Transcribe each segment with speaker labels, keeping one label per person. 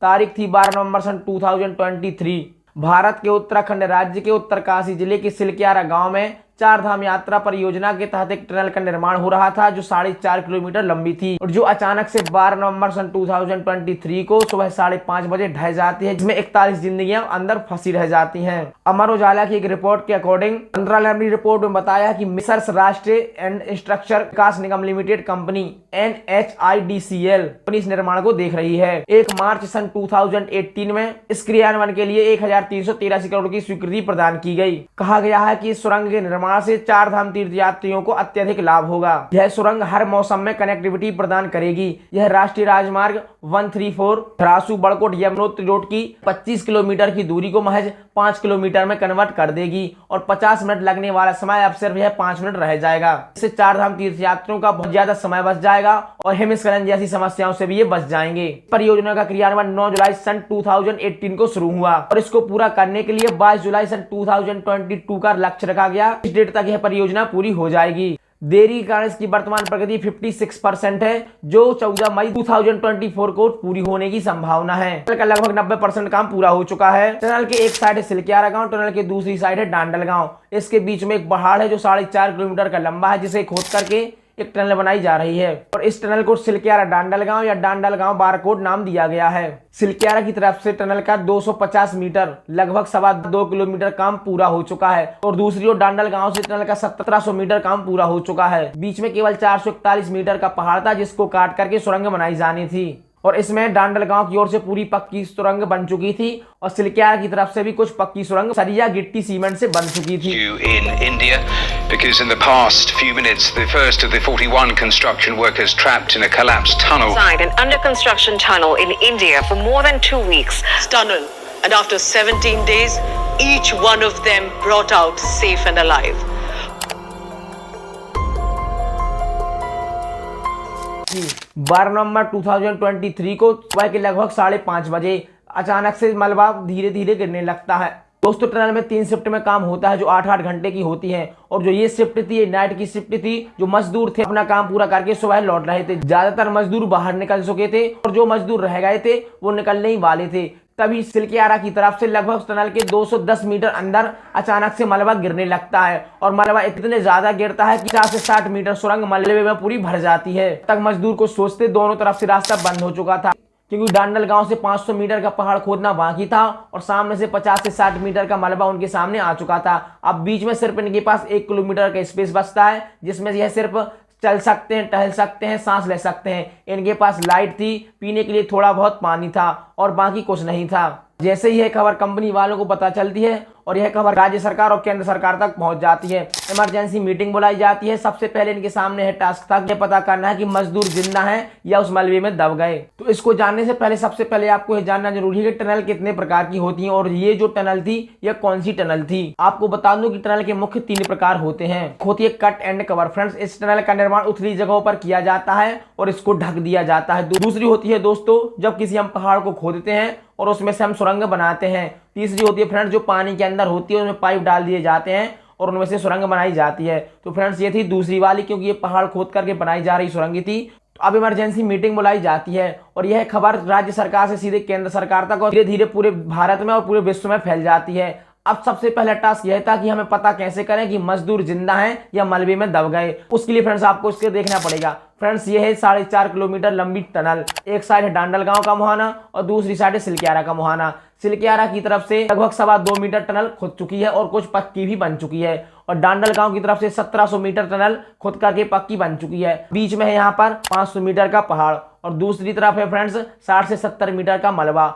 Speaker 1: तारीख थी 12 नवंबर सन 2023। भारत के उत्तराखंड राज्य के उत्तरकाशी जिले के सिलक्यारा गांव में चार धाम यात्रा परियोजना के तहत एक टनल का निर्माण हो रहा था जो 4.5 किलोमीटर लंबी थी और जो अचानक से 12 नवंबर सन 2023 को सुबह 5:30 बजे ढह जाती है, जिसमें 41 जिंदगियां अंदर फंसी रह जाती हैं। अमर उजाला की एक रिपोर्ट के अकॉर्डिंग मंत्रालय ने रिपोर्ट में बताया कि मिसर्स राष्ट्रीय and infrastructure Vikas Nigam limited company NHIDCL इस निर्माण को देख रही है। 1 मार्च सन 2018 में इस क्रियान्वयन के लिए 1383 करोड़ की स्वीकृति प्रदान की गई। कहा गया है कि इस सुरंग के निर्माण से चार धाम तीर्थ यात्रियों को अत्यधिक लाभ होगा। यह सुरंग हर मौसम में कनेक्टिविटी प्रदान करेगी। यह राष्ट्रीय राजमार्ग 134 धरासू बड़कोट यमुनोत्री रोड की 25 किलोमीटर की दूरी को महज 5 किलोमीटर में कन्वर्ट कर देगी और 50 मिनट लगने वाला समय अब सिर्फ यह 5 मिनट रह जाएगा। इससे चार धाम तीर्थ यात्रियों का बहुत ज्यादा समय बच जाएगा और हिमस्खलन जैसी समस्याओं से भी ये बच जाएंगे। परियोजना का क्रियान्वयन 9 जुलाई सन 2018 को शुरू हुआ और इसको पूरा करने के लिए 22 जुलाई सन 2022 का लक्ष्य रखा गया। इस डेट तक यह परियोजना पूरी हो जाएगी। देरी के कारण इसकी वर्तमान प्रगति 56% है, जो 14 मई 2024 को पूरी होने की संभावना है। टनल का लगभग 90% काम पूरा हो चुका है। टनल के एक साइड है सिलक्यारा गांव, टनल के दूसरी साइड है डांडल गांव। इसके बीच में एक पहाड़ है जो 4.5 किलोमीटर का लंबा है, जिसे खोद करके एक टनल बनाई जा रही है और इस टनल को सिलक्यारा डांडल गांव या डांडल गांव बारकोट नाम दिया गया है। सिलक्यारा की तरफ से टनल का 250 मीटर लगभग 2.25 किलोमीटर काम पूरा हो चुका है और दूसरी ओर डांडल गांव से टनल का 1700 मीटर काम पूरा हो चुका है। बीच में केवल 441 मीटर का पहाड़ था जिसको काट करके सुरंग बनाई जानी थी और इसमें डांडल गांव की ओर से पूरी पक्की सुरंग बन चुकी थी और सिलक्यारा की तरफ से भी कुछ पक्की सुरंग सरिया गिट्टी सीमेंट से बन चुकी थी।
Speaker 2: In India, because in the past few minutes, the first of the 41 construction workers trapped in a collapsed tunnel.
Speaker 3: Inside an under construction tunnel in India for more than 2 weeks.
Speaker 4: Tunnel, and after 17 days, each one of them brought out safe and alive.
Speaker 1: 12 नवंबर 2023 को सुबह के लगभग 5:30 बजे अचानक से मलबा धीरे धीरे गिरने लगता है। दोस्तों टनल में 3 शिफ्ट में काम होता है जो 8-8 घंटे की होती है और जो ये शिफ्ट थी ये नाइट की शिफ्ट थी। जो मजदूर थे अपना काम पूरा करके सुबह लौट रहे थे। ज्यादातर मजदूर बाहर निकल चुके थे और जो मजदूर रह गए थे वो निकलने ही वाले थे। तभी सिलक्यारा की तरफ से लगभग टनल के 210 मीटर अंदर अचानक से मलबा गिरने लगता है और मलबा इतने ज्यादा गिरता है कि 50 से 60 मीटर सुरंग मलबे में पूरी भर जाती है। तक मजदूर को सोचते दोनों तरफ से रास्ता बंद हो चुका था क्योंकि डांडल गांव से 500 मीटर का पहाड़ खोदना बाकी था और सामने से 50 से 60 मीटर का मलबा उनके सामने आ चुका था। अब बीच में सिर्फ इनके पास 1 किलोमीटर का स्पेस बचता है जिसमें यह सिर्फ चल सकते हैं, टहल सकते हैं, सांस ले सकते हैं। इनके पास लाइट थी, पीने के लिए थोड़ा बहुत पानी था और बाकी कुछ नहीं था। जैसे ही यह खबर कंपनी वालों को पता चलती है और यह खबर राज्य सरकार और केंद्र सरकार तक पहुंच जाती है। इमरजेंसी मीटिंग बुलाई जाती है। सबसे पहले इनके सामने है टास्क था यह पता करना है कि मजदूर जिंदा हैं या उस मलबे में दब गए। तो इसको जानने से पहले सबसे पहले आपको यह जानना जरूरी है कि टनल कितने प्रकार की होती है और ये जो टनल थी यह कौन सी टनल थी। आपको बता दूं कि टनल के मुख्य 3 प्रकार होते हैं। होती है कट एंड कवर। फ्रेंड्स, इस टनल का निर्माण उथली जगहों पर किया जाता है और इसको ढक दिया जाता है। दूसरी होती है दोस्तों जब किसी हम पहाड़ को खोदते हैं और उसमें से हम सुरंग बनाते हैं। तीसरी होती है फ्रेंड्स जो पानी के अंदर होती है, उसमें पाइप डाल दिए जाते हैं और उनमें से सुरंग बनाई जाती है। तो फ्रेंड्स ये थी दूसरी वाली, क्योंकि ये पहाड़ खोद करके बनाई जा रही सुरंग थी। तो अब इमरजेंसी मीटिंग बुलाई जाती है और यह खबर राज्य सरकार से सीधे केंद्र सरकार तक और धीरे धीरे पूरे भारत में और पूरे विश्व में फैल जाती है। अब सबसे पहला टास्क यह था कि हमें पता कैसे करें कि मजदूर जिंदा हैं या मलबे में दब गए। उसके लिए फ्रेंड्स आपको इसके देखना पड़ेगा। फ्रेंड्स ये है 4.5 किलोमीटर लंबी टनल। एक साइड है डांडल गांव का मुहाना और दूसरी साइड है सिलक्यारा का मुहाना। सिलक्यारा की तरफ से लगभग 2.25 मीटर टनल खुद चुकी है और कुछ पक्की भी बन चुकी है और डांडल गांव की तरफ से 1700 मीटर टनल खुद करके पक्की बन चुकी है। बीच में है यहाँ पर 500 मीटर का पहाड़ और दूसरी तरफ है फ्रेंड्स 60 से 70 मीटर का मलबा।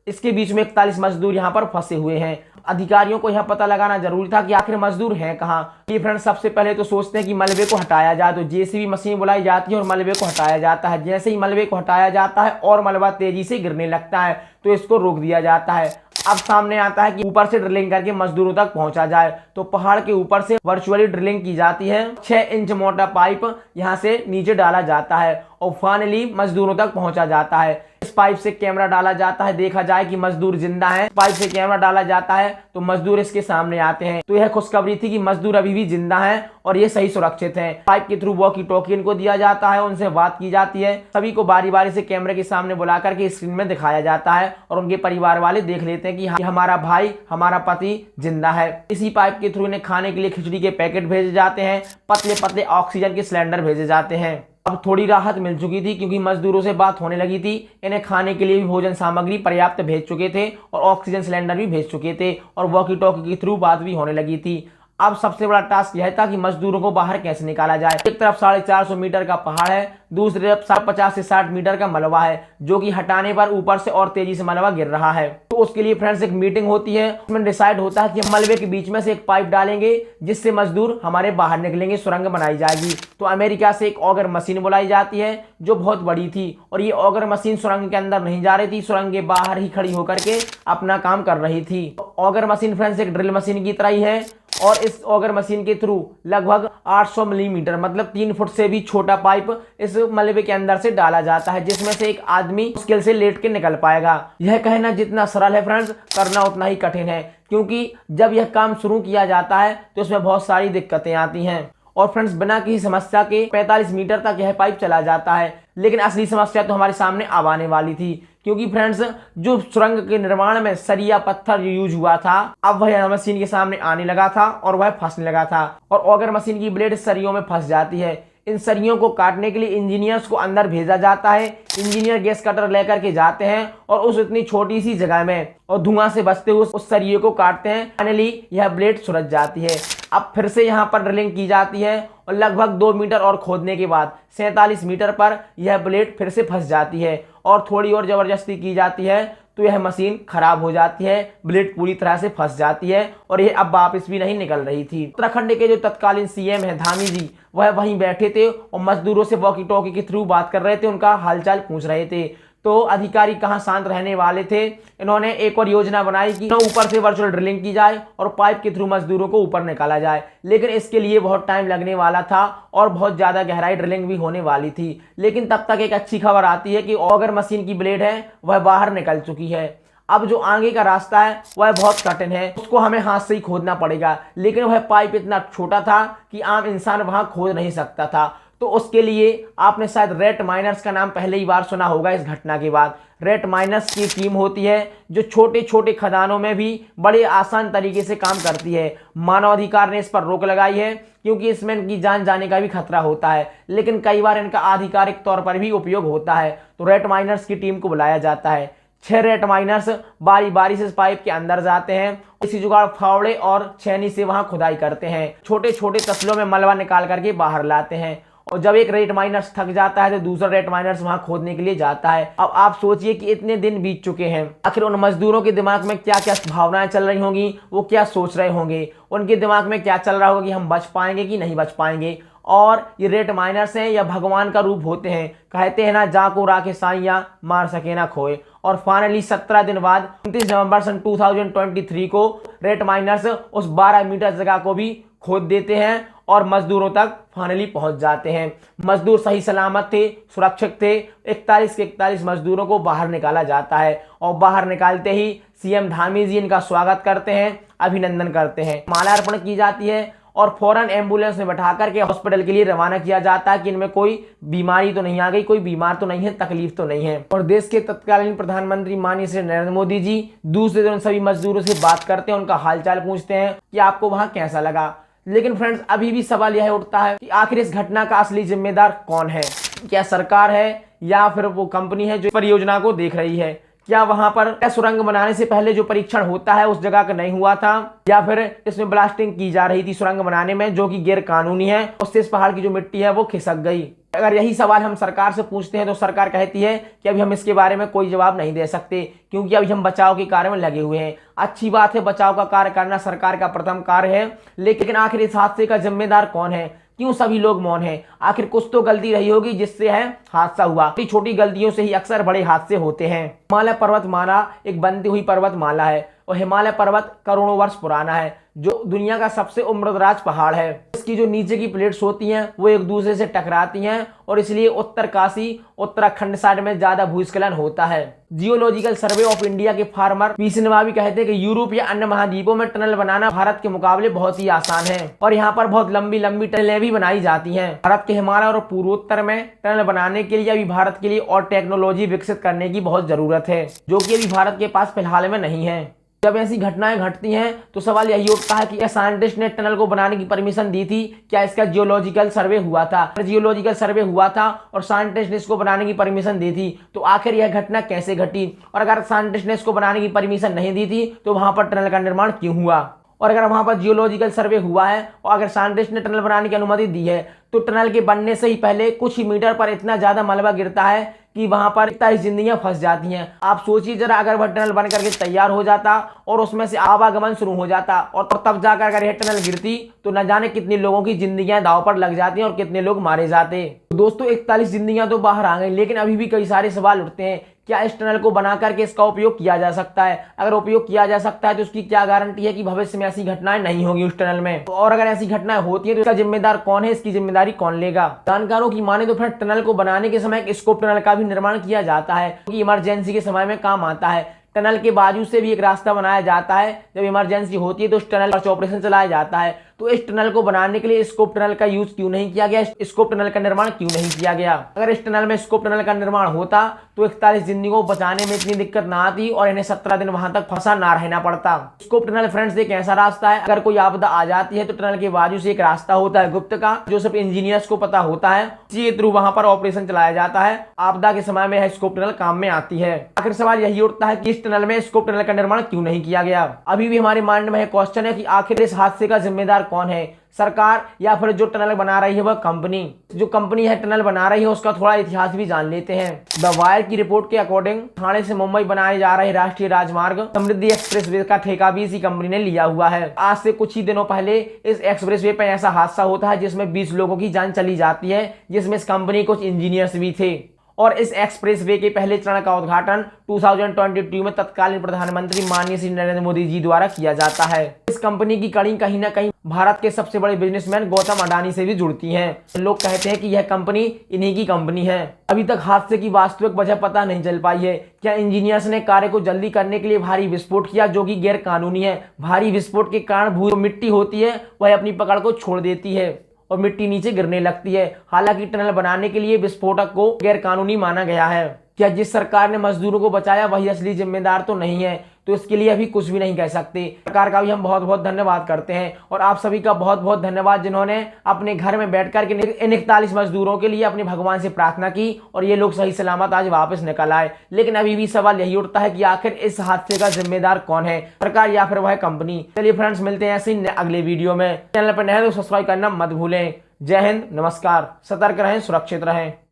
Speaker 1: इसके बीच में 41 मजदूर यहाँ पर फंसे हुए हैं। अधिकारियों को यह पता लगाना जरूरी था कि आखिर मजदूर हैं कहाँ। ये फ्रेंड्स सबसे पहले तो सोचते हैं कि मलबे को हटाया जाए, तो जेसीबी मशीन बुलाई जाती है और मलबे को हटाया जाता है। जैसे ही मलबे को हटाया जाता है और मलबा तेजी से गिरने लगता है तो इसको रोक दिया जाता है। अब सामने आता है कि ऊपर से ड्रिलिंग करके मजदूरों तक पहुंचा जाए। तो पहाड़ के ऊपर से वर्चुअली ड्रिलिंग की जाती है। 6 इंच मोटा पाइप यहां से नीचे डाला जाता है और फाइनली मजदूरों तक पहुंचा जाता है। इस पाइप से कैमरा डाला जाता है, देखा जाए कि मजदूर जिंदा है। पाइप से कैमरा डाला जाता है तो मजदूर इसके सामने आते हैं। तो यह खुशखबरी थी कि मजदूर अभी भी जिंदा हैं और ये सही सुरक्षित हैं। पाइप के थ्रू वॉकी टॉकी इनको दिया जाता है, उनसे बात की जाती है। सभी को बारी बारी से कैमरे के सामने बुला करके स्क्रीन में दिखाया जाता है और उनके परिवार वाले देख लेते हैं कि हमारा भाई, हमारा पति जिंदा है। इसी पाइप के थ्रू इन्हें खाने के लिए खिचड़ी के पैकेट भेजे जाते हैं, पतले पतले ऑक्सीजन के सिलेंडर भेजे जाते हैं। अब थोड़ी राहत मिल चुकी थी क्योंकि मजदूरों से बात होने लगी थी। इन्हें खाने के लिए भी भोजन सामग्री पर्याप्त भेज चुके थे और ऑक्सीजन सिलेंडर भी भेज चुके थे और वॉकी टॉकी के थ्रू बात भी होने लगी थी। अब सबसे बड़ा टास्क यह था कि मजदूरों को बाहर कैसे निकाला जाए। एक तरफ 450 मीटर का पहाड़ है, दूसरी तरफ 50 से 60 मीटर का मलबा है जो कि हटाने पर ऊपर से और तेजी से मलबा गिर रहा है। तो उसके लिए फ्रेंड्स एक मीटिंग होती है, उसमें डिसाइड होता है कि हम मलबे के बीच में से एक पाइप डालेंगे जिससे मजदूर हमारे बाहर निकलेंगे, सुरंग बनाई जाएगी। तो अमेरिका से एक ऑगर मशीन बुलाई जाती है जो बहुत बड़ी थी और ये ऑगर मशीन सुरंग के अंदर नहीं जा रही थी, सुरंग के बाहर ही खड़ी होकर के अपना काम कर रही थी। ऑगर मशीन फ्रेंड्स एक ड्रिल मशीन की तरह ही है और इस ऑगर मशीन के थ्रू लगभग 800 मिलीमीटर मतलब 3 फुट से भी छोटा पाइप इस मलबे के अंदर से डाला जाता है, जिसमें से एक आदमी मुश्किल से लेट के निकल पाएगा। यह कहना जितना सरल है फ्रेंड्स, करना उतना ही कठिन है, क्योंकि जब यह काम शुरू किया जाता है तो इसमें बहुत सारी दिक्कतें आती हैं। और फ्रेंड्स बिना किसी समस्या के 45 मीटर तक यह पाइप चला जाता है। लेकिन असली समस्या तो हमारे सामने अब आने वाली थी, क्योंकि फ्रेंड्स जो सुरंग के निर्माण में सरिया पत्थर यूज हुआ था, अब वह मशीन के सामने आने लगा था और वह फंसने लगा था और ऑगर मशीन की ब्लेड सरियों में फंस जाती है। इन सरियों को काटने के लिए इंजीनियर्स को अंदर भेजा जाता है। इंजीनियर गैस कटर लेकर के जाते हैं और उस इतनी छोटी सी जगह में और धुआं से बचते हुए उस सरिये को काटते हैं। फाइनली यह ब्लेड सुलझ जाती है। अब फिर से यहाँ पर ड्रिलिंग की जाती है और लगभग 2 मीटर और खोदने के बाद 47 मीटर पर यह ब्लेड फिर से फंस जाती है और थोड़ी और जबरदस्ती की जाती है तो यह मशीन खराब हो जाती है, ब्लेड पूरी तरह से फंस जाती है और यह अब वापस भी नहीं निकल रही थी। उत्तराखंड के जो तत्कालीन सीएम है धामी जी, वह वहीं बैठे थे और मजदूरों से वॉकी टॉकी के थ्रू बात कर रहे थे, उनका हालचाल पूछ रहे थे। तो अधिकारी कहाँ शांत रहने वाले थे। इन्होंने एक और योजना बनाई कि ऊपर से वर्चुअल ड्रिलिंग की जाए और पाइप के थ्रू मजदूरों को ऊपर निकाला जाए। लेकिन इसके लिए बहुत टाइम लगने वाला था और बहुत ज्यादा गहराई ड्रिलिंग भी होने वाली थी। लेकिन तब तक एक अच्छी खबर आती है कि ऑगर मशीन की ब्लेड है वह बाहर निकल चुकी है। अब जो आगे का रास्ता है वह बहुत कठिन है, उसको हमें हाथ से ही खोदना पड़ेगा। लेकिन वह पाइप इतना छोटा था कि आम इंसान वहां खोद नहीं सकता था। तो उसके लिए आपने शायद रेट माइनर्स का नाम पहले ही बार सुना होगा। इस घटना के बाद रेट माइनर्स की टीम होती है जो छोटे छोटे खदानों में भी बड़े आसान तरीके से काम करती है। मानवाधिकार ने इस पर रोक लगाई है क्योंकि इसमें इनकी जान जाने का भी खतरा होता है, लेकिन कई बार इनका आधिकारिक तौर पर भी उपयोग होता है। तो रेट माइनर्स की टीम को बुलाया जाता है। 6 रेट माइनर्स बारी बारी से इस पाइप के अंदर जाते हैं, इसी जुगाड़ फावड़े और छेनी से वहां खुदाई करते हैं, छोटे छोटे तसलों में मलबा निकाल करके बाहर लाते हैं। और जब एक रेट माइनर्स थक जाता है तो दूसरा रेट माइनर्स वहां खोदने के लिए जाता है। अब आप सोचिए कि इतने दिन बीत चुके हैं, आखिर उन मजदूरों के दिमाग में क्या क्या भावनाएं चल रही होंगी, वो क्या सोच रहे होंगे, उनके दिमाग में क्या चल रहा होगा कि हम बच पाएंगे कि नहीं बच पाएंगे। और ये रेट माइनर्स हैं या भगवान का रूप होते हैं, कहते हैं ना जा को राखे साइया मार सके ना खोए। और फाइनली 17 दिन बाद 29 नवंबर सन 2023 को रेट माइनर्स उस 12 मीटर जगह को भी खोद देते हैं और मजदूरों तक फाइनली पहुंच जाते हैं। मजदूर सही सलामत थे, सुरक्षित थे। 41 के 41 मजदूरों को बाहर निकाला जाता है और बाहर निकालते ही सीएम धामी जी इनका स्वागत करते हैं, अभिनंदन करते हैं, माला अर्पण की जाती है और फौरन एम्बुलेंस में बैठा करके हॉस्पिटल के लिए रवाना किया जाता है कि इनमें कोई बीमारी तो नहीं आ गई, कोई बीमार तो नहीं है, तकलीफ तो नहीं है। और देश के तत्कालीन प्रधानमंत्री माननीय श्री नरेंद्र मोदी जी दूसरे दिन सभी मजदूरों से बात करते हैं, उनका हालचाल पूछते हैं कि आपको वहां कैसा लगा। लेकिन फ्रेंड्स अभी भी सवाल यह उठता है कि आखिर इस घटना का असली जिम्मेदार कौन है। क्या सरकार है या फिर वो कंपनी है जो परियोजना को देख रही है। क्या वहां पर सुरंग बनाने से पहले जो परीक्षण होता है उस जगह का नहीं हुआ था, या फिर इसमें ब्लास्टिंग की जा रही थी सुरंग बनाने में जो कि गैर कानूनी है, उससे इस पहाड़ की जो मिट्टी है वो खिसक गई। अगर यही सवाल हम सरकार से पूछते हैं तो सरकार कहती है कि अभी हम इसके बारे में कोई जवाब नहीं दे सकते क्योंकि अभी हम बचाव के कार्य में लगे हुए हैं। अच्छी बात है, बचाव का कार्य करना सरकार का प्रथम कार्य है, लेकिन आखिर इस हादसे का जिम्मेदार कौन है, क्यों सभी लोग मौन हैं। आखिर कुछ तो गलती रही होगी जिससे है हादसा हुआ। छोटी छोटी गलतियों से ही अक्सर बड़े हादसे होते हैं। हिमालय पर्वतमाला एक बनती हुई पर्वतमाला है। और हिमालय पर्वत करोड़ों वर्ष पुराना है, जो दुनिया का सबसे उम्रदराज पहाड़ है। इसकी जो नीचे की प्लेट्स होती हैं वो एक दूसरे से टकराती हैं और इसलिए उत्तरकाशी उत्तराखंड साइड में ज्यादा भूस्खलन होता है। जियोलॉजिकल सर्वे ऑफ इंडिया के फार्मर पीसी नवाबी कहते हैं कि यूरोप या अन्य महाद्वीपों में टनल बनाना भारत के मुकाबले बहुत ही आसान है और यहाँ पर बहुत लंबी लंबी टनलें भी बनाई जाती हैं। भारत के हिमालय और पूर्वोत्तर में टनल बनाने के लिए अभी भारत के लिए और टेक्नोलॉजी विकसित करने की बहुत जरूरत है, जो कि अभी भारत के पास फिलहाल में नहीं है। जब ऐसी घटनाएं घटती हैं तो सवाल यही उठता है कि क्या साइंटिस्ट ने टनल को बनाने की परमिशन दी थी, क्या इसका जियोलॉजिकल सर्वे हुआ था? अगर जियोलॉजिकल सर्वे हुआ था और साइंटिस्ट ने इसको बनाने की परमिशन दी थी तो आखिर यह घटना कैसे घटी? और अगर साइंटिस्ट ने इसको बनाने की परमिशन नहीं दी थी तो वहां पर टनल का निर्माण क्यों हुआ? और अगर वहां पर जियोलॉजिकल सर्वे हुआ है और अगर साइंटिस्ट ने टनल बनाने की अनुमति दी है तो टनल के बनने से ही पहले कुछ ही मीटर पर इतना ज्यादा मलबा गिरता है कि वहां पर इतनी जिंदगियां फंस जाती हैं। आप सोचिए जरा, अगर वह टनल बन करके तैयार हो जाता और उसमें से आवागमन शुरू हो जाता और तब जाकर अगर यह टनल गिरती तो न जाने कितने लोगों की जिंदगियां दांव पर लग जाती हैं और कितने लोग मारे जाते। दोस्तों 41 जिंदगियां तो बाहर आ गई, लेकिन अभी भी कई सारे सवाल उठते हैं। क्या इस टनल को बना करके इसका उपयोग किया जा सकता है? अगर उपयोग किया जा सकता है तो उसकी क्या गारंटी है कि भविष्य में ऐसी घटनाएं नहीं होगी उस टनल में? और अगर ऐसी घटनाएं होती है तो इसका जिम्मेदार कौन है, इसकी जिम्मेदारी कौन लेगा? जानकारों की माने तो फिर टनल को बनाने के समय एक स्कोप टनल का भी निर्माण किया जाता है, क्योंकि इमरजेंसी के समय में काम आता है। टनल के बाजू से भी एक रास्ता बनाया जाता है, जब इमरजेंसी होती है तो उस टनल पर ऑपरेशन चलाया जाता है। तो इस टनल को बनाने के लिए स्कोप टनल का यूज क्यों नहीं किया गया? स्कोप टनल का निर्माण क्यों नहीं किया गया? अगर इस टनल में स्कोप टनल का निर्माण होता तो 41 जिंदगियों को बचाने में इतनी दिक्कत ना आती और इन्हें 17 दिन वहां तक फंसा ना रहना पड़ता। स्कोप टनल फ्रेंड्स एक ऐसा रास्ता है, अगर कोई आपदा आ जाती है तो टनल के बाजू से एक रास्ता होता है गुप्त का, जो सिर्फ इंजीनियर्स को पता होता है। इसी के थ्रू वहां पर ऑपरेशन चलाया जाता है। आपदा के समय में यह स्कोप टनल काम में आती है। आखिर सवाल यही उठता है कि इस टनल में स्कोप टनल का निर्माण क्यों नहीं किया गया? अभी भी हमारे माइंड में क्वेश्चन है कि आखिर इस हादसे का जिम्मेदार कौन है, सरकार या फिर जो टनल बना रही है वह कंपनी? जो कंपनी है टनल बना रही है उसका थोड़ा इतिहास भी जान लेते हैं। द वायर की रिपोर्ट के अकॉर्डिंग ठाणे से मुंबई बनाए जा रहे राष्ट्रीय राजमार्ग समृद्धि एक्सप्रेसवे का ठेका भी इसी कंपनी ने लिया हुआ है। आज से कुछ ही दिनों पहले इस एक्सप्रेसवे पर ऐसा हादसा होता है जिसमें 20 लोगों की जान चली जाती है, जिसमें इस कंपनी कुछ इंजीनियर्स भी थे। और इस एक्सप्रेसवे के पहले चरण का उद्घाटन 2022 में तत्कालीन प्रधानमंत्री माननीय श्री नरेंद्र मोदी जी द्वारा किया जाता है। इस कंपनी की कड़ी कहीं ना कहीं भारत के सबसे बड़े बिजनेसमैन गौतम अडानी से भी जुड़ती हैं। लोग कहते हैं कि यह कंपनी इन्हीं की कंपनी है। अभी तक हादसे की वास्तविक वजह पता नहीं चल पाई है। क्या इंजीनियर्स ने कार्य को जल्दी करने के लिए भारी विस्फोट किया, जो कि गैर कानूनी है? भारी विस्फोट के कारण भू मिट्टी होती है वह अपनी पकड़ को छोड़ देती है और मिट्टी नीचे गिरने लगती है। हालांकि टनल बनाने के लिए विस्फोटक को गैर कानूनी माना गया है। क्या जिस सरकार ने मजदूरों को बचाया वही असली जिम्मेदार तो नहीं है? तो इसके लिए अभी कुछ भी नहीं कह सकते। सरकार का भी हम बहुत बहुत धन्यवाद करते हैं और आप सभी का बहुत बहुत धन्यवाद जिन्होंने अपने घर में बैठकर के इन 41 मजदूरों के लिए अपने भगवान से प्रार्थना की और ये लोग सही सलामत आज वापस निकल आए। लेकिन अभी भी सवाल यही उठता है कि आखिर इस हादसे का जिम्मेदार कौन है, सरकार या फिर वह कंपनी? चलिए फ्रेंड्स, मिलते हैं ऐसे ही अगले वीडियो में। चैनल पर नए तो सब्सक्राइब करना मत भूलें। जय हिंद, नमस्कार, सतर्क रहें, सुरक्षित रहें।